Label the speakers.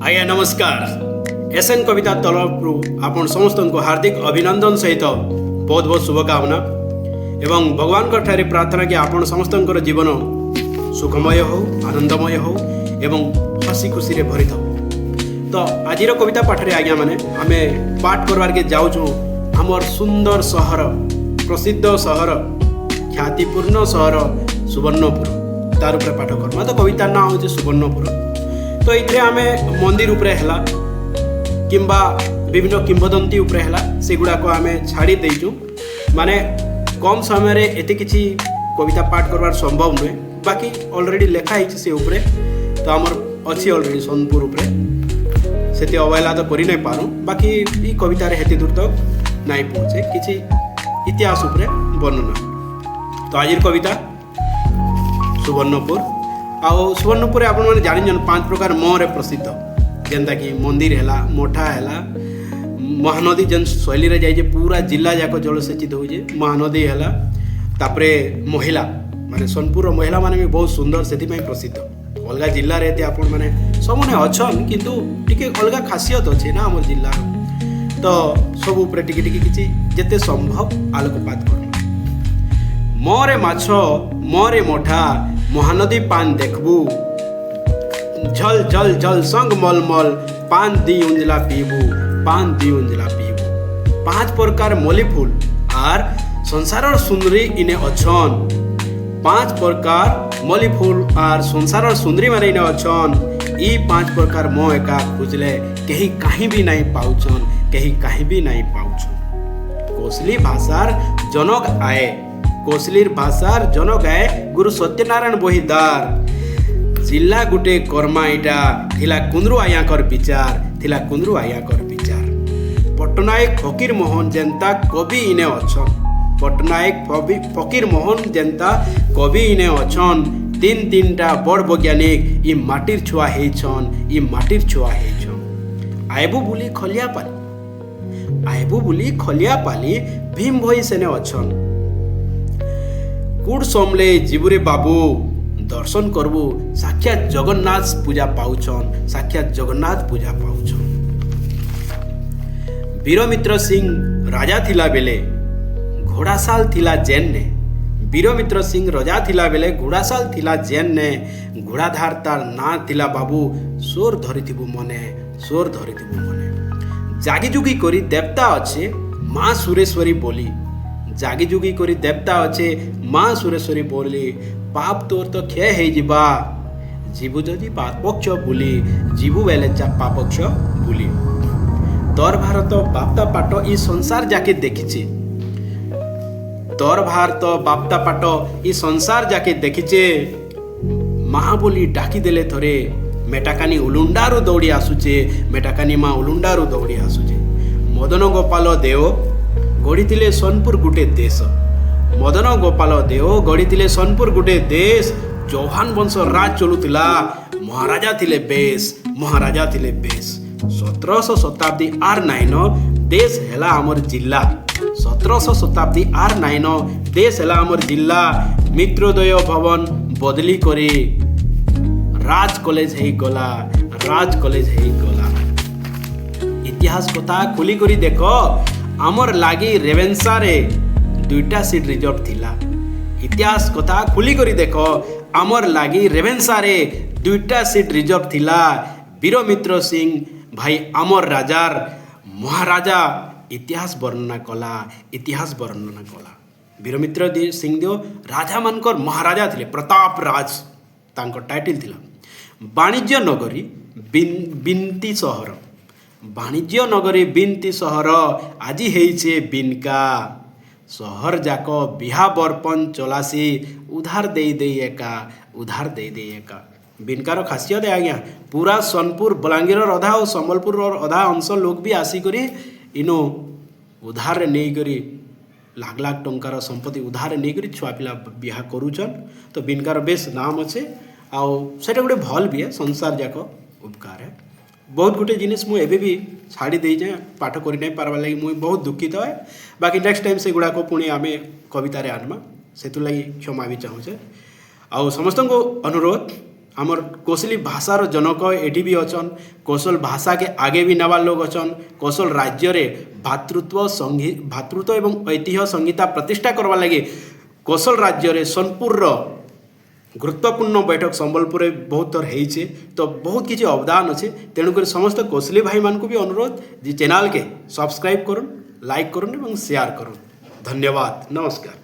Speaker 1: आज्ञा नमस्कार। एसएन कविता तरफ आपण समस्त को हार्दिक अभिनंदन सहित बहुत बहुत शुभकामना एवं भगवान ठारे प्रार्थना कि आपण समस्त जीवन सुखमय हो, आनंदमय हो एवं हसी खुशी रे भरी थाओ। तो आज कविता पाठ रे आज्ञा माने आमे पाठ करवार के जाऊँ आमर सुंदर सहर, प्रसिद्ध सहर, ख्यातिपूर्ण सहर सुवर्णपुर तार उपरे पाठ करमा। तो कविता ना हो सुवर्णपुर। तो ये आम मंदिर उपरे हैला किंबा विभिन्न किंवदंती उपरे हैला से गुड़ा को आम छाड़ी देचु। माने कम समय रे एते किछि कविता पाठ करवार संभव नुहे, बाकी ऑलरेडी लिखा है से उपरे। तो आमर अच्छी ऑलरेडी सोनपुर उपरे से अवहेला तो करि नहीं पारू, बाकी ये कविता रे हेती दूर तक नहीं पहुँचे किछि इतिहास उपरे वर्णना। तो आज कविता सुवर्णपुर। आउ सुवर्णपुर आपण मैंने जान 5 प्रकार मोहरे प्रसिद्ध, जेनता कि मंदिर है, मठा है, महानदी जेन शैली रे जाइए पूरा जिला जाक जलसेचित हो महानदी है। तापरे महिला माने सोनपुर महिला माने भी बहुत सुंदर से प्रसिद्ध। अलग जिले में आपण मैंने सबने अच्छन किंतु टिके अलग खासियत अच्छे ना आम जिला। तो सब उपरे टिके टिके किछि जेते संभव आलोकपात कर। मोरे माछ मोरे मठा महानदी पान देखबू, झल झल झल संग मल मल पान दी उंजला पीबू, पान दी उंजला पीबू। 5 प्रकार मली फूल आर संसार सुंदरी इने अछन। 5 प्रकार मली फूल आर संसार सुंदरी माने इने अछन। ई 5 प्रकार मो एका खुजले कहीं कहीं भी नहीं पाउछन, कहीं कहीं भी नहीं पाउछन। कोसली भाषार जनक आए, कोसलीर भाषार जनक आए गुरु सत्यनारायण बहिदार। जिला गुटे कर्मा इटा थिला कुंद्रु आयाकर विचार, थिला कुंद्रु आयाकर विचार। पट्टनायक फकीर मोहन जेंता कवि इने अछन, पट्टनायक फकीर मोहन जेंता कवि इने अछन। 3-3टा बड़ वैज्ञानिक ई माटिर छुआ हेछन, ई माटिर छुआ हेछन। आयबु बुली खलिया पाली, आयबु बुली खलिया पाली भीम भई सेने अछन। कुड़ समले जीवरे बाबू दर्शन करबू, साक्षात जगन्नाथ पूजा पाउछन, साक्षात जगन्नाथ पूजा पाउछन। वीरमित्र सिंह राजा थिला बेले घोड़ासाल थिला जेन ने, वीरमित्र सिंह राजा थिला बेले घोड़ासाल थिला जेन ने। घोड़ाधार तार ना थिला बाबू, सोर धरिथिबु मने, सोर धरिथिबु मने। जागी जुगी करी देवता अच्छे माँ सुरेश्वरी बोली, जागी जुगी करी देवता अच्छे माँ सुरेश्वरी बोली। पाप तोर तो क्षय है जीवा, जीवु जदि पापक्ष बुली, जीवु बेले पापक्ष बुली। तोर भारत बाप्ता पाट ई संसार जाके देखिचे, तोर भारत बाप्ता पाट ई संसार जाके देखिचे। माँ बोली डाकी देले थरे, मेटाकानी उलुंडारू दौड़ी आसुचे, मेटाकानी माँ उलुंडारू दौड़ी आसुचे। मदन गोपाल देव गढ़ी सोनपुर गुटे देश, मदन गोपाल देव गढ़ी सोनपुर गुटे देश। चौहान वंश राज चलुला, महाराजा थिले बेस, महाराजा थिले बेस। 1700 शताब्दी आर 9 देश हैला आमर जिला, 1700 शताब्दी आर 9 देश हैला आमर जिला। मित्रोदय भवन बदली करी राज कॉलेज है गला, राज कॉलेज है गला। इतिहास कथा खुली करी देखो, आमर लागी रेवेन्सा रे 2टा सीट रिजर्व थिला। इतिहास कथा खुली करी देखो, आमर लागी रेवेन्सा रे 2टा सीट रिजर्व थिला। वीरमित्र सिंह भाई आमर राजार महाराजा इतिहास वर्णना कला, इतिहास वर्णना कला। वीरमित्र सिंह देव राजा मानकर महाराजा थिले, प्रताप राज तांको टाइटल थिला। वाणिज्य नगरी बिनती सहर, वाणिज्य नगरी बिनती सहर आजी हेइछे बिनका। सहर जाक बिहा बर्पण चलासी, उधार दे दे एका, उधार दे दे एका। बिनकार खासियत है आज्ञा पूरा सोनपुर बलांगीर अधा और संबलपुर अधा अंश लोग भी आसिकरी इनो उधार नहीं करी लाख लाख टंकार संपत्ति उधार नहीं करी छुआ पिला बिहा करूछन। तो बिनकार बेस नाम अच्छे आउ सेटा गोटे भल भी है, संसार जाक उपकार है। बहुत गुटे जिनिस मु एबे भी छाड़ी दे जाए, पाठ करि नहीं पारबा लगी मुझे बहुत दुखित है। बाकी नेक्स्ट टाइम से गुड़ा को पुणी आम कवितार आनमा से लगी क्षमा भी चाहूचे। आउ समस्त को अनुरोध आमर कोसली भाषार जनक एठी भी अछन। कोसल भाषा के आगे भी नवा लोग अछन। कोसल राज्य रे भातृत्व एवं ऐतिह्य संहिता प्रतिष्ठा करवा लगे कोसल राज्य रे सोनपुर गुरुत्वपूर्ण बैठक संबलपुर बहुत थर होइछे। तो बहुत किसी अवदान अच्छे। तेणुकर समस्त कोसली भाई मान को भी अनुरोध जे चैनल के सब्सक्राइब करूँ, लाइक करूँ और शेयर करूँ। धन्यवाद, नमस्कार।